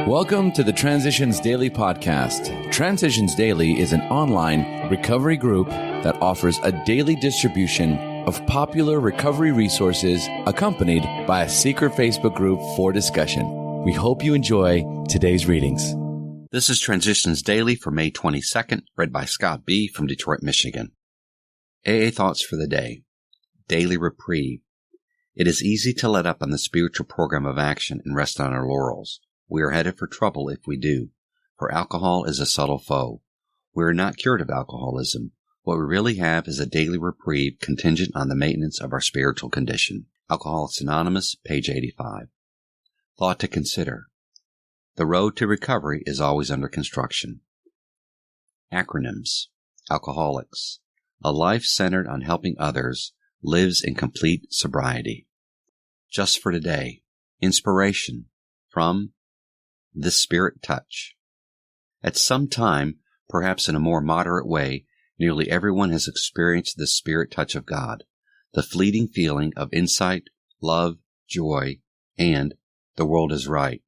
Welcome to the Transitions Daily podcast. Transitions Daily is an online recovery group that offers a daily distribution of popular recovery resources accompanied by a secret Facebook group for discussion. We hope you enjoy today's readings. This is Transitions Daily for May 22nd, read by Scott B. from Detroit, Michigan. AA Thoughts for the Day. Daily Reprieve. It is easy to let up on the spiritual program of action and rest on our laurels. We are headed for trouble if we do, for alcohol is a subtle foe. We are not cured of alcoholism. What we really have is a daily reprieve contingent on the maintenance of our spiritual condition. Alcoholics Anonymous, page 85. Thought to consider. The road to recovery is always under construction. Acronyms. Alcoholics. A life centered on helping others lives in complete sobriety. Just for today. Inspiration. From The Spirit Touch. At some time, perhaps in a more moderate way, nearly everyone has experienced the Spirit Touch of God, the fleeting feeling of insight, love, joy, and the world is right.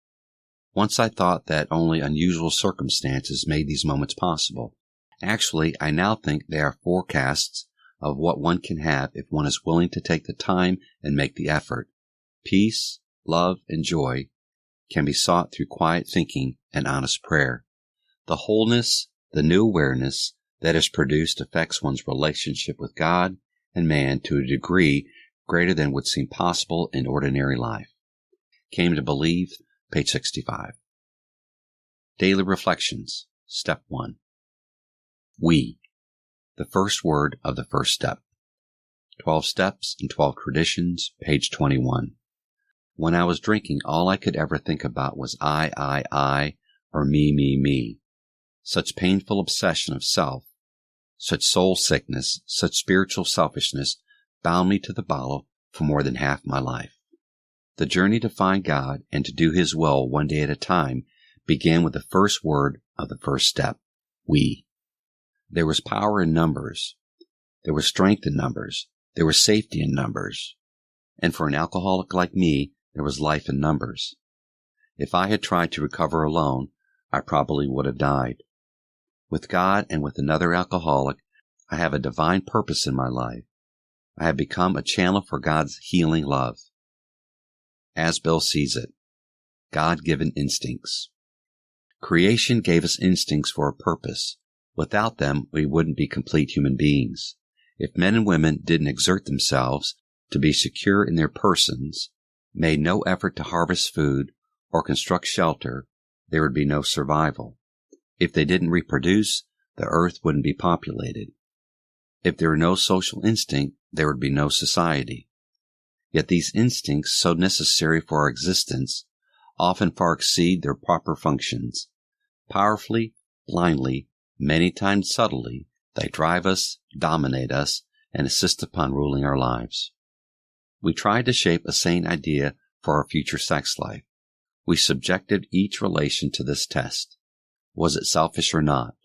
Once I thought that only unusual circumstances made these moments possible. Actually, I now think they are forecasts of what one can have if one is willing to take the time and make the effort. Peace, love, and joy can be sought through quiet thinking and honest prayer. The wholeness, the new awareness that is produced affects one's relationship with God and man to a degree greater than would seem possible in ordinary life. Came to Believe, page 65. Daily Reflections, Step 1. We, the first word of the first step. 12 Steps and 12 Traditions, page 21. When I was drinking, all I could ever think about was I, or me. Such painful obsession of self, such soul sickness, such spiritual selfishness bound me to the bottle for more than half my life. The journey to find God and to do His will one day at a time began with the first word of the first step, we. There was power in numbers. There was strength in numbers. There was safety in numbers. And for an alcoholic like me, there was life in numbers. If I had tried to recover alone, I probably would have died. With God and with another alcoholic, I have a divine purpose in my life. I have become a channel for God's healing love. As Bill sees it, God-given instincts. Creation gave us instincts for a purpose. Without them, we wouldn't be complete human beings. If men and women didn't exert themselves to be secure in their persons, made no effort to harvest food or construct shelter, there would be no survival. If they didn't reproduce, the earth wouldn't be populated. If there were no social instinct, there would be no society. Yet these instincts, so necessary for our existence, often far exceed their proper functions. Powerfully, blindly, many times subtly, they drive us, dominate us, and insist upon ruling our lives. We tried to shape a sane idea for our future sex life. We subjected each relation to this test. Was it selfish or not?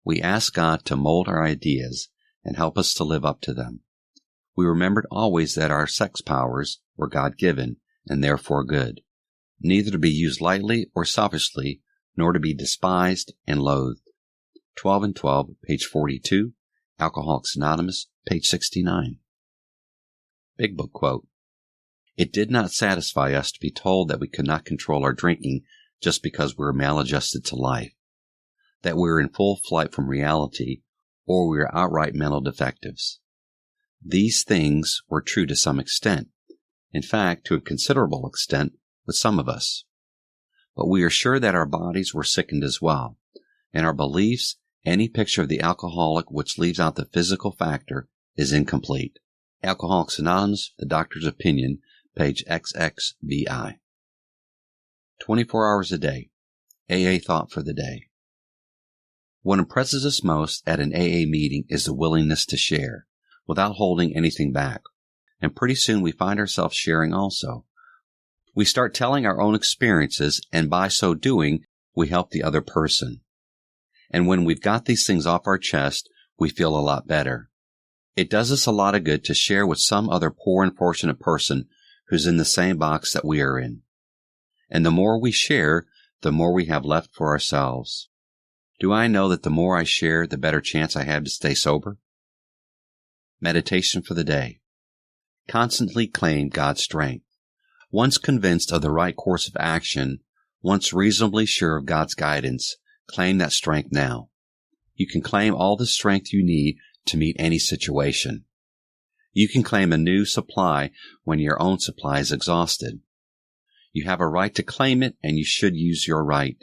We asked God to mold our ideas and help us to live up to them. We remembered always that our sex powers were God-given and therefore good, neither to be used lightly or selfishly, nor to be despised and loathed. 12 and 12, page 42, Alcoholics Anonymous, page 69. Big Book quote. It did not satisfy us to be told that we could not control our drinking just because we were maladjusted to life, that we were in full flight from reality, or we were outright mental defectives. These things were true to some extent, in fact, to a considerable extent with some of us. But we are sure that our bodies were sickened as well, and our beliefs, any picture of the alcoholic which leaves out the physical factor, is incomplete. Alcoholics Anonymous, The Doctor's Opinion, page XXVI. 24 hours a day. AA Thought for the Day. What impresses us most at an AA meeting is the willingness to share, without holding anything back. And pretty soon we find ourselves sharing also. We start telling our own experiences, and by so doing, we help the other person. And when we've got these things off our chest, we feel a lot better. It does us a lot of good to share with some other poor and fortunate person who's in the same box that we are in. And the more we share, the more we have left for ourselves. Do I know that the more I share, the better chance I have to stay sober? Meditation for the day. Constantly claim God's strength. Once convinced of the right course of action, once reasonably sure of God's guidance, claim that strength now. You can claim all the strength you need to meet any situation. You can claim a new supply when your own supply is exhausted. You have a right to claim it, and you should use your right.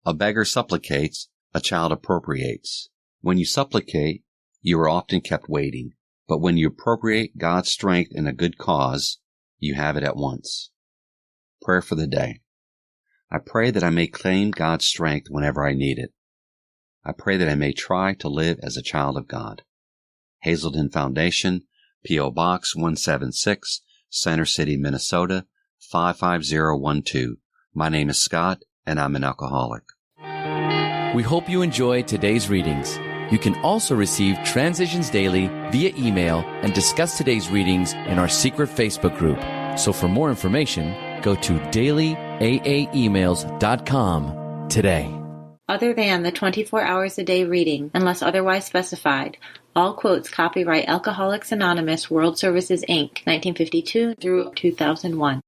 A beggar supplicates, a child appropriates. When you supplicate, you are often kept waiting. But when you appropriate God's strength in a good cause, you have it at once. Prayer for the day. I pray that I may claim God's strength whenever I need it. I pray that I may try to live as a child of God. Hazelden Foundation, P.O. Box 176, Center City, Minnesota, 55012. My name is Scott, and I'm an alcoholic. We hope you enjoyed today's readings. You can also receive Transitions Daily via email and discuss today's readings in our secret Facebook group. So for more information, go to dailyaaemails.com today. Other than the 24 hours a day reading, unless otherwise specified, all quotes copyright Alcoholics Anonymous World Services, Inc., 1952 through 2001.